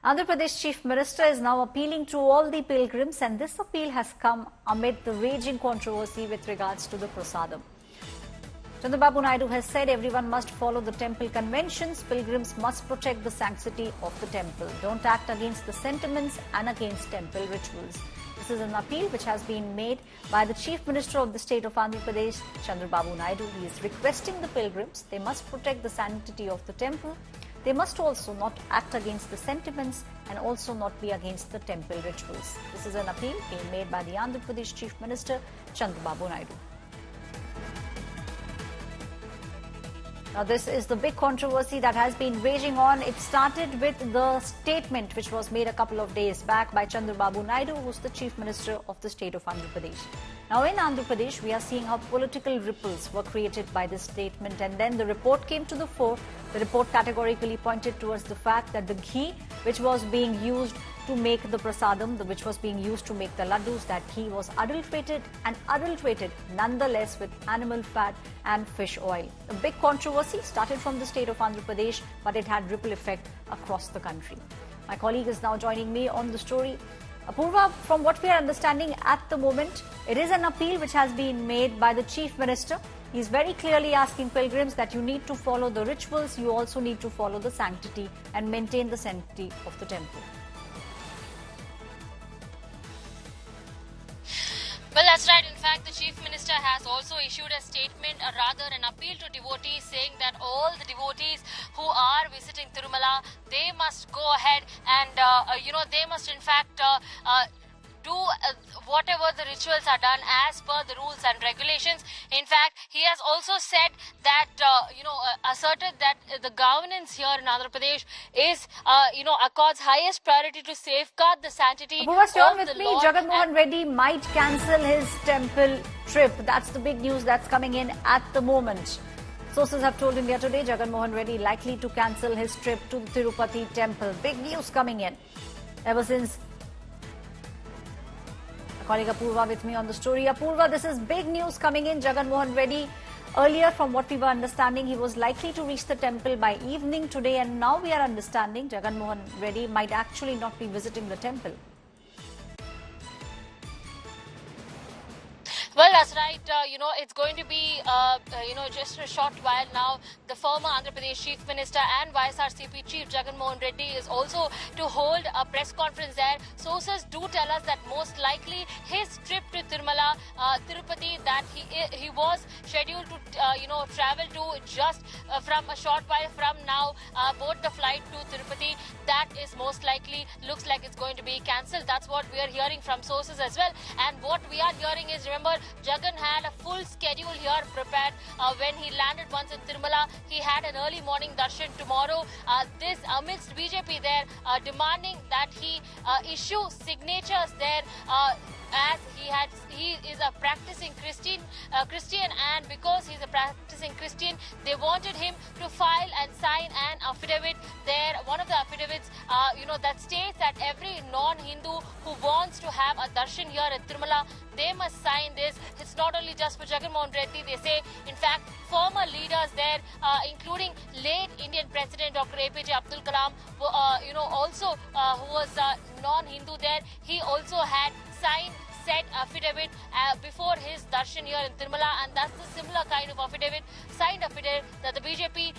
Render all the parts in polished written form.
Andhra Pradesh Chief Minister is now appealing to all the pilgrims, and this appeal has come amid the raging controversy with regards to the prasadam. Chandrababu Naidu has said everyone must follow the temple conventions. Pilgrims must protect the sanctity of the temple. Don't act against the sentiments and against temple rituals. This is an appeal which has been made by the Chief Minister of the state of Andhra Pradesh, Chandrababu Naidu. He is requesting the pilgrims, they must protect the sanctity of the temple. They must also not act against the sentiments and also not be against the temple rituals. This is an appeal being made by the Andhra Pradesh Chief Minister, Chandrababu Naidu. Now, this is the big controversy that has been raging on. It started with the statement which was made a couple of days back by Chandrababu Naidu, who's the Chief Minister of the state of Andhra Pradesh. Now, in Andhra Pradesh, we are seeing how political ripples were created by this statement, and then the report came to the fore. The report categorically pointed towards the fact that the ghee which was being used to make the prasadam, which was being used to make the laddus, that ghee was adulterated nonetheless with animal fat and fish oil. A big controversy started from the state of Andhra Pradesh, but it had ripple effect across the country. My colleague is now joining me on the story. Apurva, from what we are understanding at the moment, it is an appeal which has been made by the Chief Minister. He is very clearly asking pilgrims that you need to follow the rituals, you also need to follow the sanctity and maintain the sanctity of the temple. Well, that's right. In fact, the Chief Minister has also issued a statement, or rather an appeal to devotees, saying that all the devotees who are visiting Tirumala, they must go ahead and, they must in fact do whatever the rituals are done as per the rules and regulations. In fact, he has also said that, asserted that the governance here in Andhra Pradesh is, accords highest priority to safeguard the sanctity Apurva, stay on of with the me. Lord. Jagan Reddy might cancel his temple trip. That's the big news that's coming in at the moment. Sources have told India Today Jagan Reddy likely to cancel his trip to the Tirupati temple. Big news coming in. Ever since colleague Apurva with me on the story. Apurva, this is big news coming in. Jagan Reddy, earlier from what we were understanding, he was likely to reach the temple by evening today, and now we are understanding Jagan Reddy might actually not be visiting the temple. Well, that's right. It's going to be, just a short while now. The former Andhra Pradesh Chief Minister and YSRCP Chief Jagan Reddy is also to hold a press conference there. Sources do tell us that most likely his trip to Tirumala, Tirupati, that he was scheduled to, travel to just from a short while from now, board the flight to Tirupati. That is most likely, looks like it's going to be cancelled. That's what we are hearing from sources as well. And what we are hearing is, remember, Jagan had a full schedule here prepared when he landed once in Tirumala. He had an early morning darshan tomorrow. This amidst BJP there demanding that he issue signatures there as he is a practicing Christian, and because he's a practicing Christian, they wanted him to file and sign an affidavit there. One of the affidavits, that states that every non-Hindu who wants to have a darshan here at Tirumala, they must sign this. It's not only just for Jagan Reddy, they say. In fact, former leaders there, including late Indian President Dr. APJ Abdul Kalam, also who was non-Hindu there, he also had signed said affidavit before his darshan here in Tirumala, and that's the similar kind of affidavit, signed affidavit, that the BJP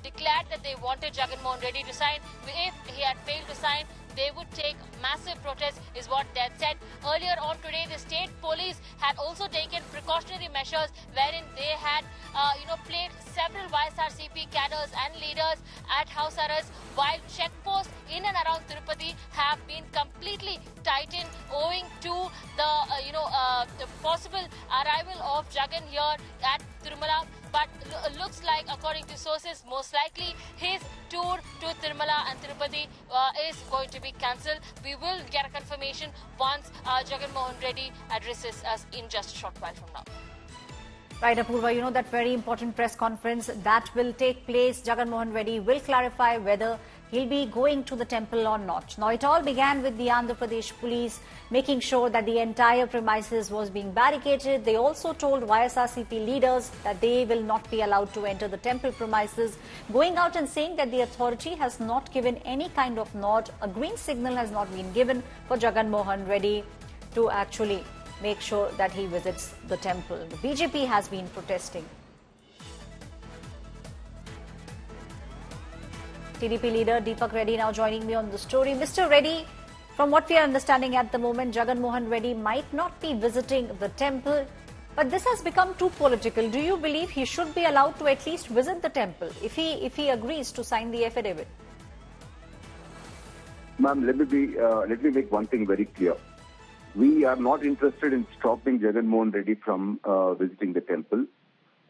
declared that they wanted Jagan Reddy to sign. If he had failed to sign, they would take massive protests, is what they had said. Earlier on today, the state police had also taken precautionary measures wherein they had, placed several YSRCP cadres and leaders at house arrest, while checkposts in and around Tirupati have been completely tightened owing to the possible arrival of Jagan here at Tirumala. But looks like, according to sources, most likely his tour to Tirumala and Tirupati is going to be cancelled. We will get a confirmation once Jagan Reddy addresses us in just a short while from now. Right, Apurva, that very important press conference that will take place. Jagan Reddy will clarify whether he'll be going to the temple or not. Now, it all began with the Andhra Pradesh police making sure that the entire premises was being barricaded. They also told YSRCP leaders that they will not be allowed to enter the temple premises, going out and saying that the authority has not given any kind of nod. A green signal has not been given for Jagan Mohan Reddy to actually make sure that he visits the temple. The BJP has been protesting. TDP leader Deepak Reddy now joining me on the story. Mr. Reddy, from what we are understanding at the moment, Jagan Mohan Reddy might not be visiting the temple, but this has become too political. Do you believe he should be allowed to at least visit the temple if he agrees to sign the affidavit? Ma'am, let me make one thing very clear. We are not interested in stopping Jagan Mohan Reddy from visiting the temple.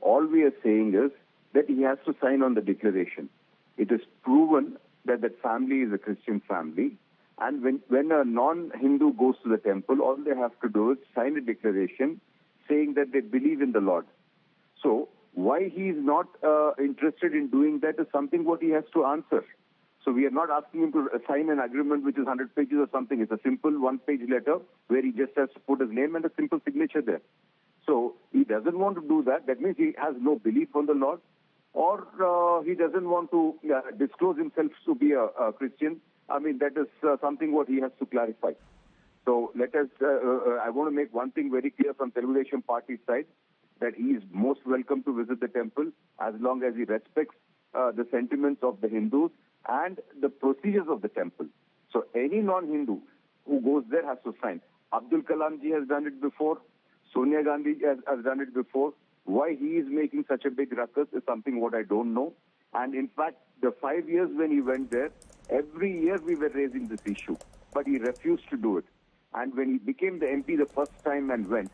All we are saying is that he has to sign on the declaration. It is proven that that family is a Christian family, and when a non-Hindu goes to the temple, all they have to do is sign a declaration saying that they believe in the Lord. So why he is not interested in doing that is something what he has to answer. So we are not asking him to sign an agreement which is 100 pages or something. It's a simple one-page letter where he just has to put his name and a simple signature there. So he doesn't want to do that. That means he has no belief on the Lord, or he doesn't want to disclose himself to be a Christian. I mean, that is something what he has to clarify. So let us, I want to make one thing very clear from Telugu Party side, that he is most welcome to visit the temple as long as he respects the sentiments of the Hindus and the procedures of the temple. So any non-Hindu who goes there has to sign. Abdul Kalam ji has done it before. Sonia Gandhi has done it before. Why he is making such a big ruckus is something what I don't know. And in fact, the 5 years when he went there, every year we were raising this issue, but he refused to do it. And when he became the MP the first time and went,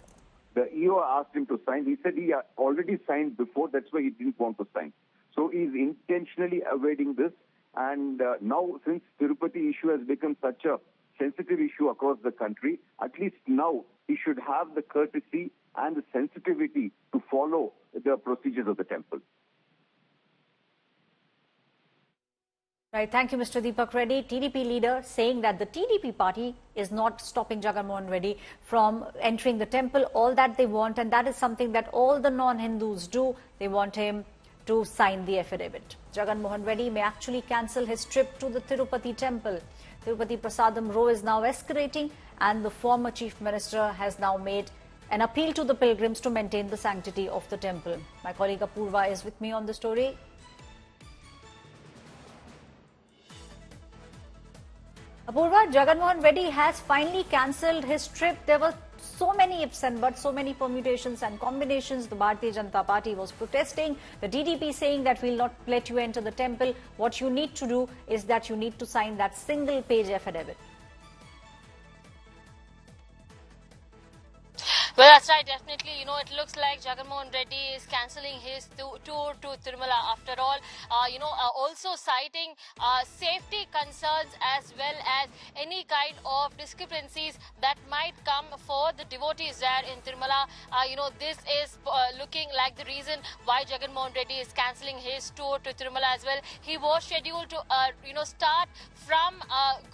the EO asked him to sign. He said he already signed before, that's why he didn't want to sign. So he's intentionally avoiding this. And now, since Tirupati issue has become such a sensitive issue across the country, at least now he should have the courtesy and the sensitivity to follow the procedures of the temple. Right. Thank you, Mr. Deepak Reddy. TDP leader saying that the TDP party is not stopping Jagan Mohan Reddy from entering the temple. All that they want, and that is something that all the non-Hindus do, they want him to sign the affidavit. Jagan Mohan Reddy may actually cancel his trip to the Tirupati temple. Tirupati Prasadam row is now escalating, and the former chief minister has now made an appeal to the pilgrims to maintain the sanctity of the temple. My colleague Apurva is with me on the story. Apurva, Jagan Mohan Reddy has finally cancelled his trip. There were so many ifs and buts, so many permutations and combinations. The Bharatiya Janata Party was protesting. The TDP saying that we'll not let you enter the temple. What you need to do is that you need to sign that single-page affidavit. Well, that's right, definitely. You know, it looks like Jagan Mohan Reddy is cancelling his tour to Tirumala after all. Also citing safety concerns as well as any kind of discrepancies that might come for the devotees there in Tirumala. This is looking like the reason why Jagan Mohan Reddy is cancelling his tour to Tirumala as well. He was scheduled to, start from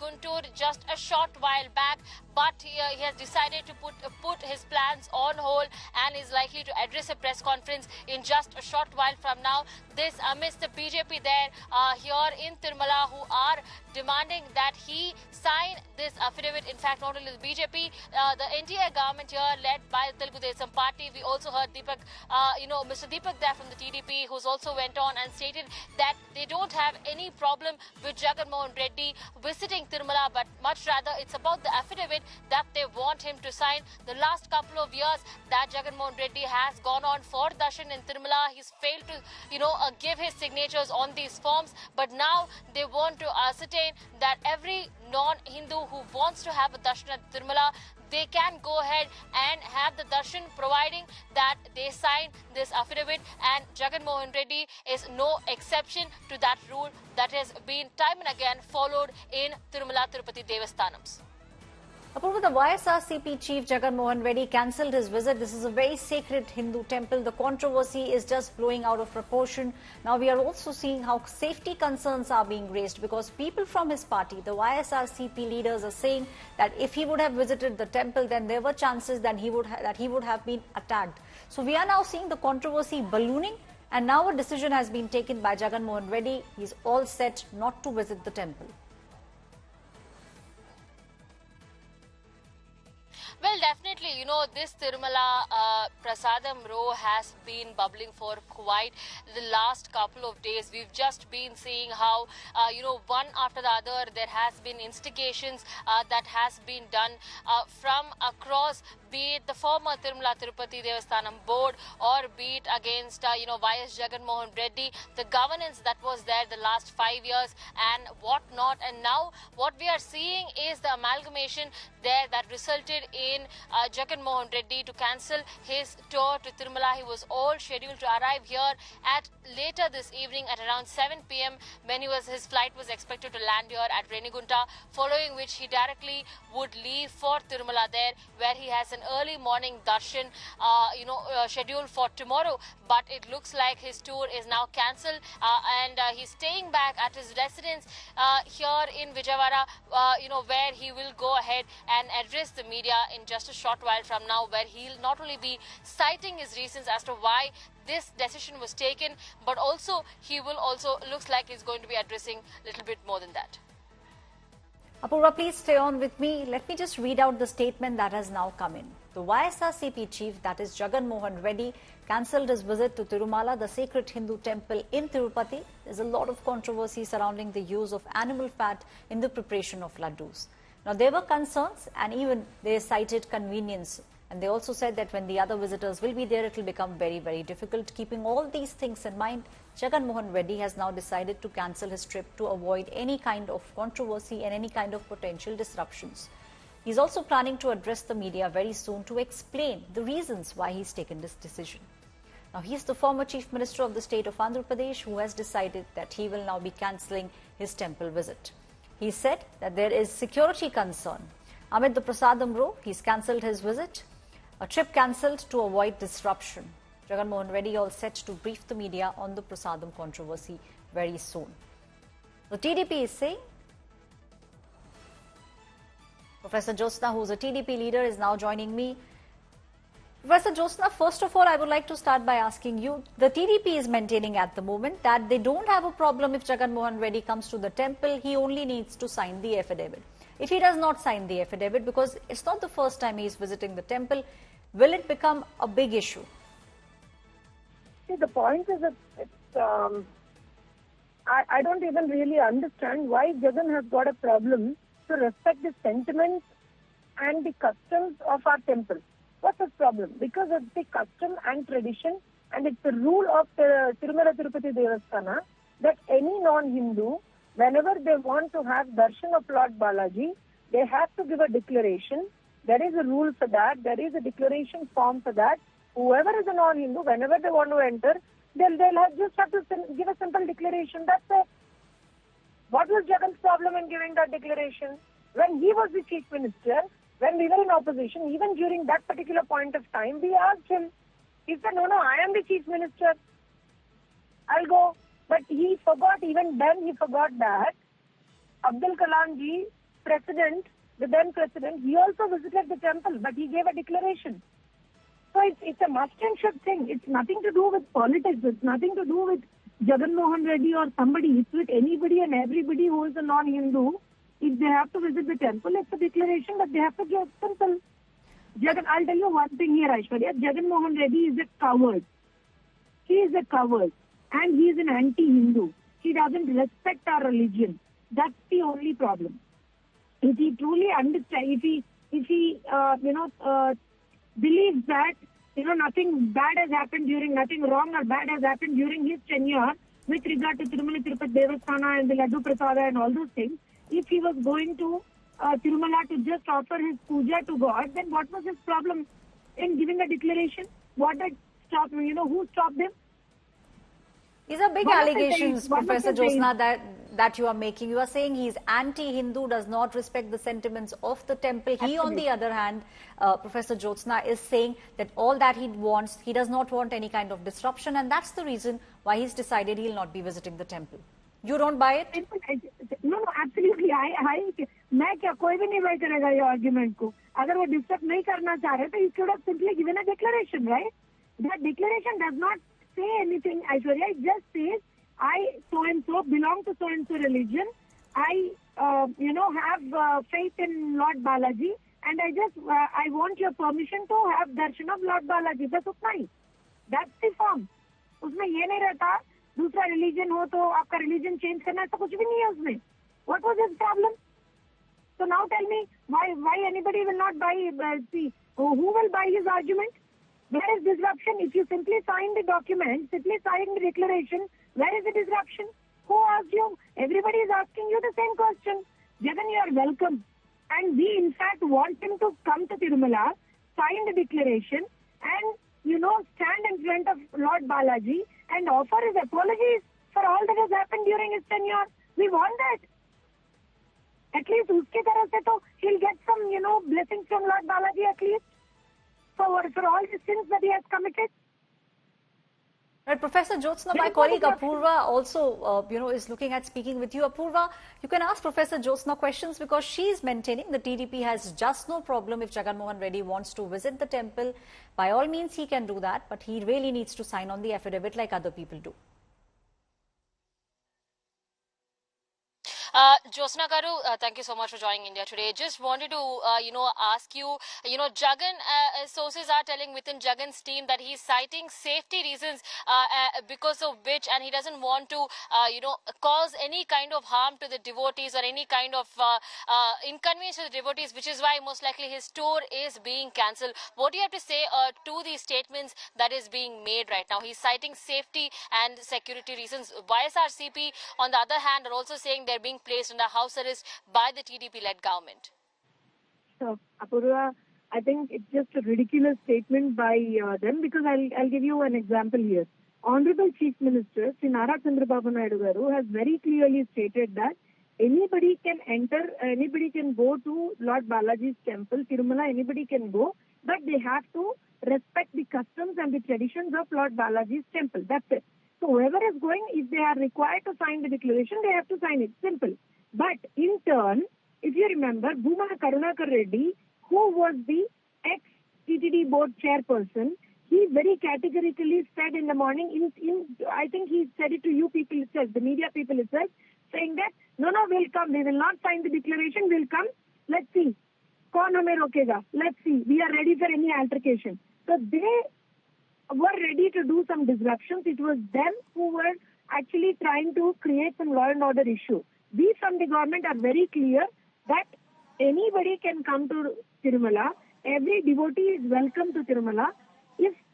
Guntur just a short while back, but he has decided to put his plans on hold and is likely to address a press conference in just a short while from now. This amidst the BJP there here in Tirumala, who are demanding that he sign this affidavit. In fact, not only the BJP, the NDA government here led by the Telugu Desam Party. We also heard Deepak, Mr. Deepak there from the TDP, who's also went on and stated that they don't have any problem with Jagan Mohan Reddy visiting Tirumala, but much rather it's about the affidavit that they want him to sign. The last couple of years that Jagan Mohan Reddy has gone on for darshan in Tirumala, he's failed to, give his signatures on these forms. But now they want to ascertain that every non-Hindu who wants to have a darshan at Tirumala, they can go ahead and have the darshan, providing that they sign this affidavit. And Jagan Mohan Reddy is no exception to that rule that has been time and again followed in Tirumala Tirupati Devasthanams. Apurva, the YSRCP chief Jagan Mohan Reddy cancelled his visit. This is a very sacred Hindu temple. The controversy is just blowing out of proportion. Now we are also seeing how safety concerns are being raised because people from his party, the YSRCP leaders, are saying that if he would have visited the temple, then there were chances that he would have been attacked. So we are now seeing the controversy ballooning, and now a decision has been taken by Jagan Mohan Reddy. He's all set not to visit the temple. Well, definitely, this Tirumala prasadam row has been bubbling for quite the last couple of days. We've just been seeing how, one after the other, there has been instigations that has been done from across, be it the former Tirumala Tirupati Devasthanam board or be it against, YS Jagan Mohan Reddy, the governance that was there the last 5 years and whatnot. And now what we are seeing is the amalgamation there that resulted in Jagan Mohan Reddy to cancel his tour to Tirumala. He was all scheduled to arrive here at later this evening at around 7 p.m. when his flight was expected to land here at Renigunta, following which he directly would leave for Tirumala there, where he has an early morning darshan scheduled for tomorrow. But it looks like his tour is now cancelled and he's staying back at his residence here in Vijayawada, where he will go ahead and address the media in just a short while from now, where he'll not only be citing his reasons as to why this decision was taken, but also he will also looks like he's going to be addressing a little bit more than that. Apurva, please stay on with me. Let me just read out the statement that has now come in. The YSRCP chief, that is Jagan Mohan Reddy, cancelled his visit to Tirumala, the sacred Hindu temple in Tirupati. There's a lot of controversy surrounding the use of animal fat in the preparation of laddus. Now, there were concerns and even they cited convenience. And they also said that when the other visitors will be there, it will become very, very difficult. Keeping all these things in mind, Jagan Mohan Reddy has now decided to cancel his trip to avoid any kind of controversy and any kind of potential disruptions. He's also planning to address the media very soon to explain the reasons why he's taken this decision. Now, he's the former Chief Minister of the state of Andhra Pradesh who has decided that he will now be cancelling his temple visit. He said that there is security concern. Amid the prasadam row, he's cancelled his visit. A trip cancelled to avoid disruption. Jagan Mohan Reddy all set to brief the media on the prasadam controversy very soon. The TDP is saying. Professor Jyotsna, who is a TDP leader, is now joining me. Professor Jyotsna, first of all, I would like to start by asking you, the TDP is maintaining at the moment that they don't have a problem if Jagan Mohan Reddy comes to the temple. He only needs to sign the affidavit. If he does not sign the affidavit, because it's not the first time he is visiting the temple, will it become a big issue? See, the point is that I don't even really understand why Jagan has got a problem to respect the sentiments and the customs of our temple. What's the problem? Because it's the custom and tradition, and it's the rule of the Tirumala Tirupati Devasthana that any non-Hindu, whenever they want to have darshan of Lord Balaji, they have to give a declaration. There is a rule for that. There is a declaration form for that. Whoever is a non-Hindu, whenever they want to enter, they'll just have to give a simple declaration. That's it. What was Jagan's problem in giving that declaration? When he was the chief minister, when we were in opposition, even during that particular point of time, we asked him. He said, no, I am the chief minister. I'll go. But he forgot, even then he forgot that Abdul Kalam ji, president, the then president, he also visited the temple, but he gave a declaration. So it's a must and should thing. It's nothing to do with politics. It's nothing to do with Jagan Mohan Reddy or somebody. It's with anybody and everybody who is a non-Hindu. If they have to visit the temple, it's a declaration that they have to give simple. Jagan, I'll tell you one thing here, Aishwarya. Jagan Mohan Reddy is a coward. He is a coward. And he is an anti-Hindu. He doesn't respect our religion. That's the only problem. If he truly understands, if he believes that nothing bad has happened nothing wrong or bad has happened during his tenure with regard to Tirumala Tirupati Devasthana and the Laddu Prasada and all those things, if he was going to Tirumala to just offer his puja to God, then what was his problem in giving a declaration? What did stop him? Who stopped him? These are big One of the allegations, days- one of Professor the days- Jyotsna, that you are making. You are saying he's anti-Hindu, does not respect the sentiments of the temple. He, on the other hand, Professor Jyotsna, is saying that all that he wants, he does not want any kind of disruption, and that's the reason why he's decided he'll not be visiting the temple. You don't buy it? No, absolutely. मैं क्या कोई भी नहीं buy करेगा ये argument को. अगर वो disturb नहीं करना चाह रहे तो he should have simply given a declaration, right? That declaration does not say anything, Aishwarya. It just says, I so and so belong to so and so religion. I have faith in Lord Balaji, and I want your permission to have darshan of Lord Balaji. That's fine. That's the form. उसमें ये नहीं रहता दूसरा religion हो तो आपका religion change करना है तो कुछ भी नहीं है उसमें. What was his problem? So now tell me why anybody will not buy, who will buy his argument? Where is disruption? If you simply sign the document, simply sign the declaration, where is the disruption? Who asked you? Everybody is asking you the same question. Jagan, you are welcome. And we in fact want him to come to Tirumala, sign the declaration and, stand in front of Lord Balaji and offer his apologies for all that has happened during his tenure. We want that. At least uske taraf se to he'll get some, blessings from Lord Balaji at least for all the sins that he has committed. Right, Professor Jyotsna, my colleague Apurva also, is looking at speaking with you. Apurva, you can ask Professor Jyotsna questions because she is maintaining the TDP has just no problem if Jagan Mohan Reddy wants to visit the temple. By all means, he can do that, but he really needs to sign on the affidavit like other people do. Jyotsna Garu, thank you so much for joining India today. Just wanted to, ask you, Jagan, sources are telling within Jagan's team that he's citing safety reasons because of which, and he doesn't want to, cause any kind of harm to the devotees or any kind of inconvenience to the devotees, which is why most likely his tour is being cancelled. What do you have to say to these statements that is being made right now? He's citing safety and security reasons. YSRCP, on the other hand, are also saying they're being placed under house arrest by the TDP-led government. So, Apurva, I think it's just a ridiculous statement by them because I'll give you an example here. Honorable Chief Minister, Sri Chandrababu Naidu garu, has very clearly stated that anybody can enter, anybody can go to Lord Balaji's temple, Tirumala, anybody can go, but they have to respect the customs and the traditions of Lord Balaji's temple. That's it. So whoever is going, if they are required to sign the declaration, they have to sign it. Simple. But in turn, if you remember, Bhumana Karunakar Reddy, who was the ex-TTD board chairperson, he very categorically said in the morning, I think he said it to you people itself, the media people itself, saying that, no, we'll come. We will not sign the declaration. We'll come. Let's see. Kaun hame rokega? Let's see. We are ready for any altercation. So they were ready to do some disruptions. It was them who were actually trying to create some law and order issue. We from the government are very clear that anybody can come to Tirumala. Every devotee is welcome to Tirumala.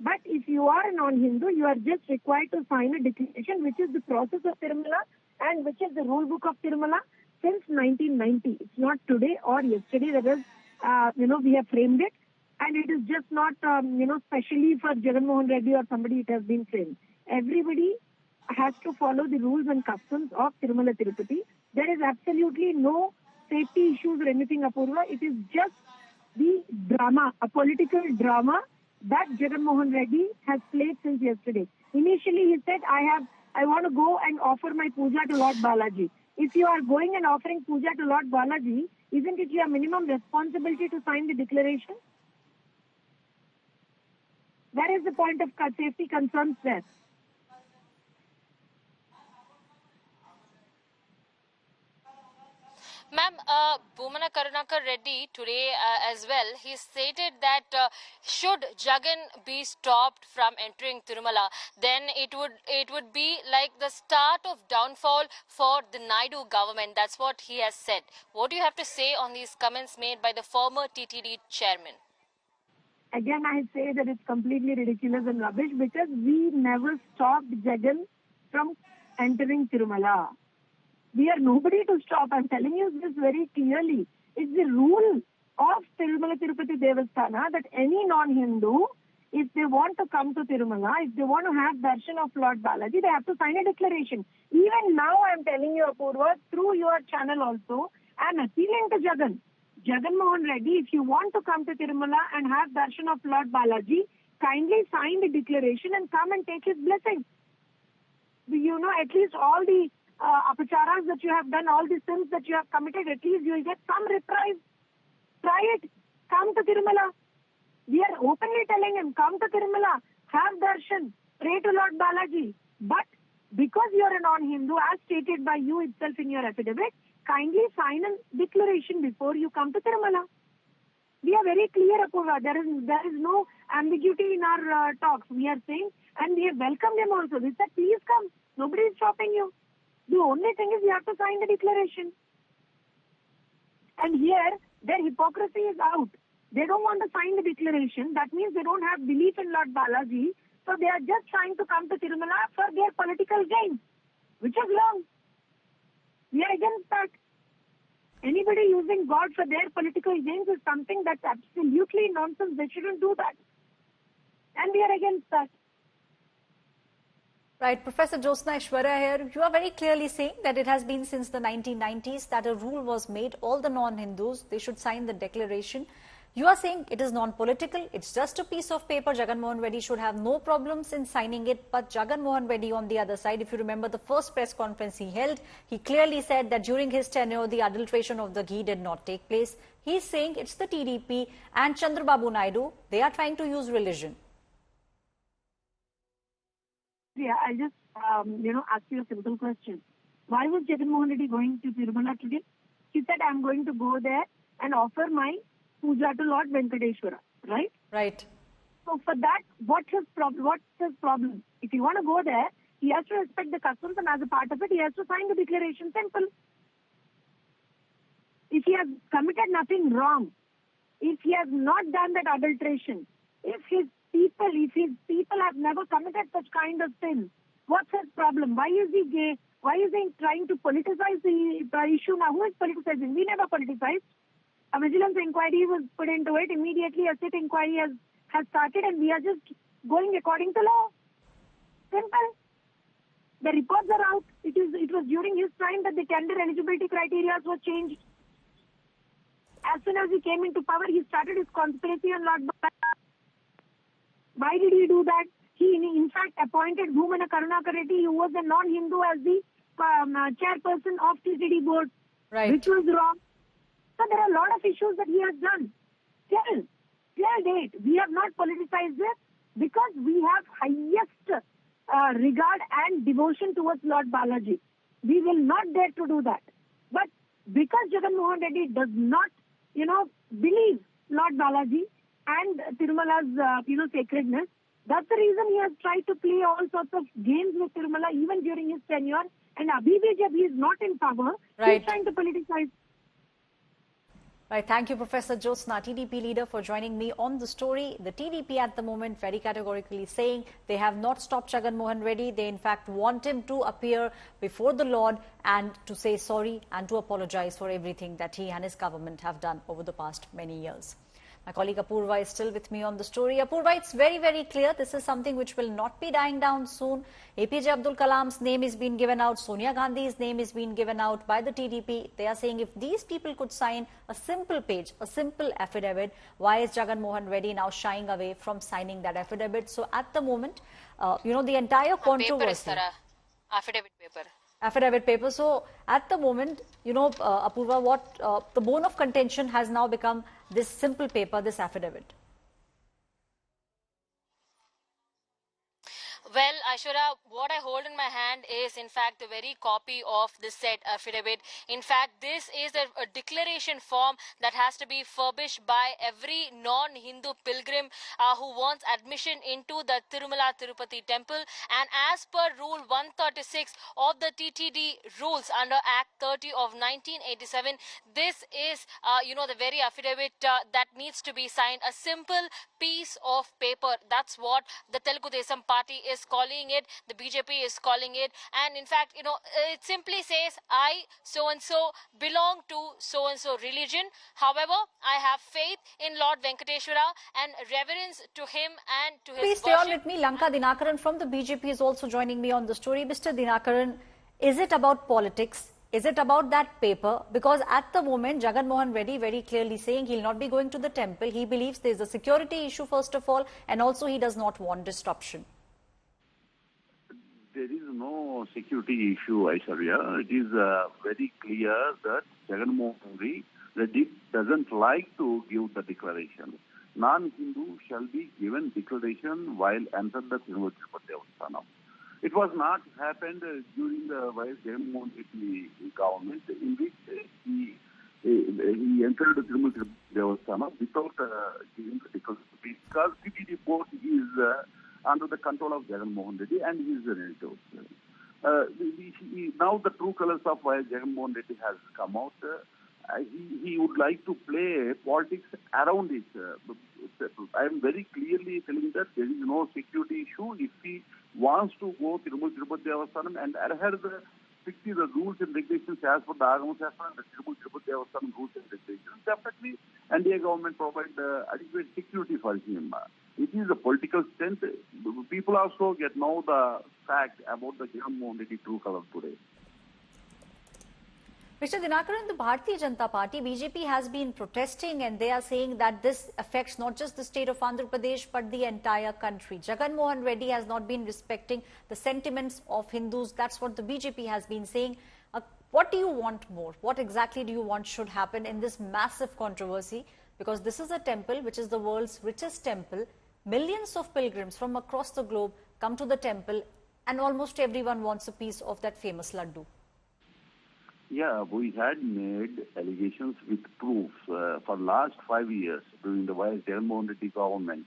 But if you are a non-Hindu, you are just required to sign a declaration, which is the process of Tirumala and which is the rule book of Tirumala since 1990. It's not today or yesterday that is, we have framed it. And it is just not, specially for Jagan Mohan Reddy or somebody it has been framed. Everybody has to follow the rules and customs of Tirumala Tirupati. There is absolutely no safety issues or anything, Apurva. It is just the drama, a political drama that Jagan Mohan Reddy has played since yesterday. Initially, he said, I want to go and offer my puja to Lord Balaji. If you are going and offering puja to Lord Balaji, isn't it your minimum responsibility to sign the declaration? Where is the point of safety concerns there? Ma'am, Bhumana Karunakar Reddy today as well, he stated that should Jagan be stopped from entering Tirumala, then it would be like the start of downfall for the Naidu government. That's what he has said. What do you have to say on these comments made by the former TTD chairman? Again, I say that it's completely ridiculous and rubbish because we never stopped Jagan from entering Tirumala. We are nobody to stop. I'm telling you this very clearly. It's the rule of Tirumala Tirupati Devasthana that any non-Hindu if they want to come to Tirumala, if they want to have darshan of Lord Balaji, they have to sign a declaration. Even now, I am telling you, Apurva, through your channel also, I am appealing to Jagan Mohan Reddy, if you want to come to Tirumala and have darshan of Lord Balaji, kindly sign the declaration and come and take his blessing. You know, at least all the apacharas that you have done, all the sins that you have committed, at least you will get some reprise. Try it. Come to Tirumala. We are openly telling him, come to Tirumala, have darshan, pray to Lord Balaji. But because you are a non-Hindu, as stated by you itself in your affidavit, kindly sign a declaration before you come to Tirumala. We are very clear, Apurva. There is no ambiguity in our talks. We are saying, and we have welcomed him also. We said, please come. Nobody is stopping you. The only thing is you have to sign the declaration. And here, their hypocrisy is out. They don't want to sign the declaration. That means they don't have belief in Lord Balaji. So they are just trying to come to Tirumala for their political gain, which is wrong. We are against that. Anybody using God for their political gains is something that's absolutely nonsense. They shouldn't do that. And we are against that. Right, Professor Jyotsna Aishwarya here, you are very clearly saying that it has been since the 1990s that a rule was made, all the non-Hindus, they should sign the declaration. You are saying it is non-political, it's just a piece of paper. Jagan Mohan Reddy should have no problems in signing it. But Jagan Mohan Reddy on the other side, if you remember the first press conference he held, he clearly said that during his tenure, the adulteration of the ghee did not take place. He's saying it's the TDP and Chandrababu Naidu, they are trying to use religion. Yeah, I'll just, ask you a simple question. Why was Jagan Mohan Reddy going to Tirumala today? He said, I'm going to go there and offer my puja to Lord Venkateshwara, right? Right. So for that, what's his problem? If you want to go there, he has to respect the customs, and as a part of it, he has to sign the declaration. Simple. If he has committed nothing wrong, if he has not done that adulteration, if his people have never committed such kind of sin, what's his problem? Why is he gay? Why is he trying to politicize the issue now? Who is politicizing? We never politicized. A vigilance inquiry was put into it. Immediately a sit inquiry has started, and we are just going according to law. Simple. The reports are out. It was during his time that the tender eligibility criteria were changed. As soon as he came into power, he started his conspiracy on Lord Balaji. Why did he do that? He, in fact, appointed Bhumana Karunakar Reddy, who was a non-Hindu, as the chairperson of TTD board, right, which was wrong. So there are a lot of issues that he has done. Till date, we have not politicized this because we have highest regard and devotion towards Lord Balaji. We will not dare to do that. But because Jagan Mohan Reddy does not, believe Lord Balaji and Tirumala's, sacredness, that's the reason he has tried to play all sorts of games with Tirumala even during his tenure. And Abhi jab he is not in power, right, he's trying to politicize. Right. Thank you, Professor Jyotsna, TDP leader, for joining me on the story. The TDP at the moment very categorically saying they have not stopped Jagan Mohan Reddy. They in fact want him to appear before the Lord and to say sorry and to apologize for everything that he and his government have done over the past many years. My colleague Apurva is still with me on the story. Apurva, it's very, very clear. This is something which will not be dying down soon. APJ Abdul Kalam's name is being given out. Sonia Gandhi's name is being given out by the TDP. They are saying if these people could sign a simple page, a simple affidavit, why is Jagan Mohan Reddy now shying away from signing that affidavit? So at the moment, the entire controversy. Affidavit paper. So at the moment, Apurva, what the bone of contention has now become this simple paper, this affidavit. Well, Aishwarya, what I hold in my hand is, in fact, the very copy of the said affidavit. In fact, this is a declaration form that has to be furbished by every non-Hindu pilgrim who wants admission into the Tirupati temple. And as per Rule 136 of the TTD rules under Act 30 of 1987, this is, the very affidavit that needs to be signed. A simple piece of paper. That's what the Telugu Desam party is is calling it, the BJP is calling it. And in fact, it simply says, I, so-and-so, belong to so-and-so religion. However, I have faith in Lord Venkateshwara and reverence to him and to his Please stay on worship. with me. Lanka Dinakaran from the BJP is also joining me on the story. Mr. Dinakaran, is it about politics? Is it about that paper? Because at the moment, Jagan Mohan Reddy very clearly saying he'll not be going to the temple. He believes there's a security issue first of all, and also he does not want disruption. There is no security issue, Aishwarya. It is very clear that Jagan Mohan Reddy doesn't like to give the declaration. Non-Hindu shall be given declaration while enter the Tirupati Laddu. It was not happened during the YS Jagan Mohan Reddy government, in which he entered the Tirupati Laddu without giving the declaration, because CPD board is under the control of Jagan Mohan Reddy and his relatives. Now the true colors of YS Jagan Mohan Reddy has come out. He would like to play politics around it. I am very clearly telling that there is no security issue. If he wants to go to Tirupati Laddu and adhere the rules and regulations as per the Agama Shastra and the Tirupati Laddu rules and regulations, definitely NDA government provide adequate security for him. It is a political stunt. People also get know the fact about the Jagan Mohan Reddy true color today. Mr. Dinakaran, the Bharatiya Janata Party, BJP, has been protesting and they are saying that this affects not just the state of Andhra Pradesh but the entire country. Jagan Mohan Reddy has not been respecting the sentiments of Hindus. That's what the BJP has been saying. What do you want more? What exactly do you want should happen in this massive controversy? Because this is a temple which is the world's richest temple. Millions of pilgrims from across the globe come to the temple and almost everyone wants a piece of that famous laddu. Yeah, we had made allegations with proofs for last 5 years during the YS Jagan Mohan Reddy government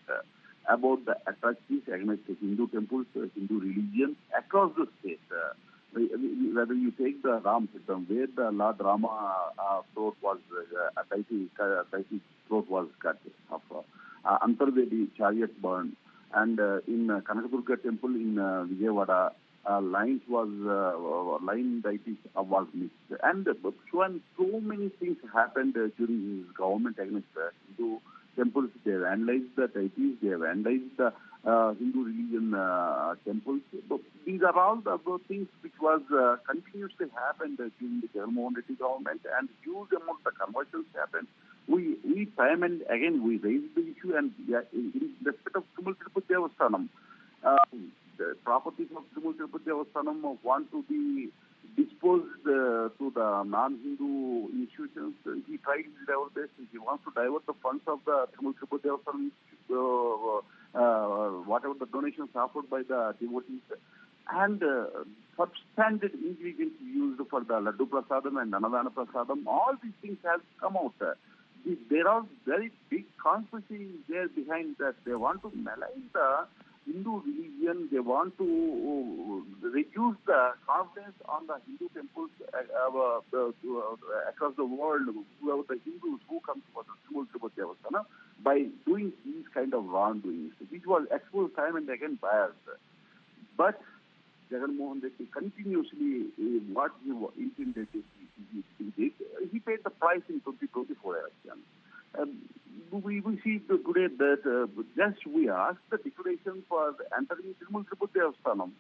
about the atrocities against the Hindu temples, Hindu religion across the state. Whether you take the Ram Siddham, where the Lord Rama throat was throat was cut off, Antarvedi chariot burned, and in Kanakadurga temple in Vijayawada, line deities was missed, and so many things happened during his government against Hindu temples. They vandalized the deities, they vandalized the Hindu religion temples. But these are all the things which was continuously happened during the Jagan Mohan Reddy government, and huge amount of conversions happened. We time and again we raised the issue, and in respect of Tirupati Laddu, the properties of Tirupati Laddu want to be disposed to the non-Hindu institutions. He tried to divert this. He wants to divert the funds of the Tirupati Laddu, whatever the donations offered by the devotees, and substandard ingredients used for the laddu prasadam and anadana prasadam. All these things have come out. There are very big conspiracy there behind that. They want to malign the Hindu religion. They want to reduce the confidence on the Hindu temples across the world, whoever the Hindus who come for the Tirupati Laddu, by doing these kind of wrongdoings, which was exposed time and again by us. But Jagan Mohan Reddy continuously, what he intended, he paid the price in 2024 election. We see today that just we asked the declaration for entering Tirupati Laddu.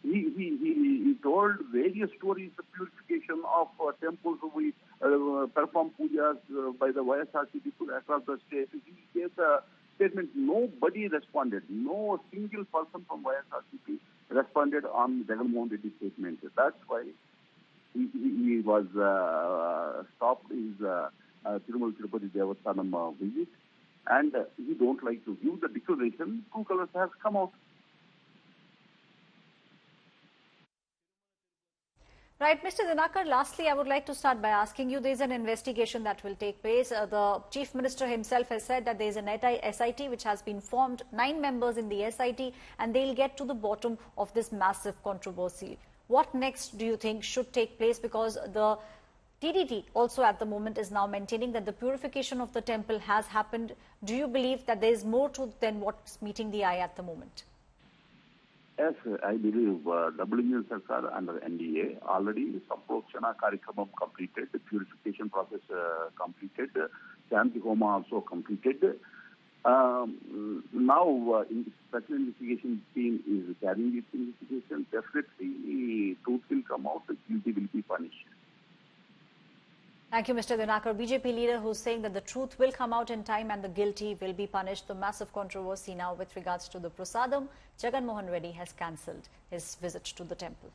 He told various stories, the purification of temples. We perform pujas by the YSRCP across the state. He gave the statement. Nobody responded. No single person from YSRCP responded on Jagan Mohan Reddy's statement. That's why he was stopped his Tirupati Laddu visit, and he don't like to give the declaration. Two colors has come out. Right, Mr. Dinakar, lastly, I would like to start by asking you, there is an investigation that will take place. The Chief Minister himself has said that there is an SIT which has been formed, 9 members in the SIT, and they will get to the bottom of this massive controversy. What next do you think should take place? Because the TDT also at the moment is now maintaining that the purification of the temple has happened. Do you believe that there is more to than what's meeting the eye at the moment? Yes, I believe double engine Sarkar under NDA already Samprodakshana Karikramam completed, the purification process completed, Shanti Homa also completed. Now, special investigation team is carrying this investigation. Definitely, truth will come out, the guilty will be punished. Thank you, Mr. Dinakar. BJP leader who's saying that the truth will come out in time and the guilty will be punished. The massive controversy now with regards to the prasadam. Jagan Mohan Reddy has cancelled his visit to the temple.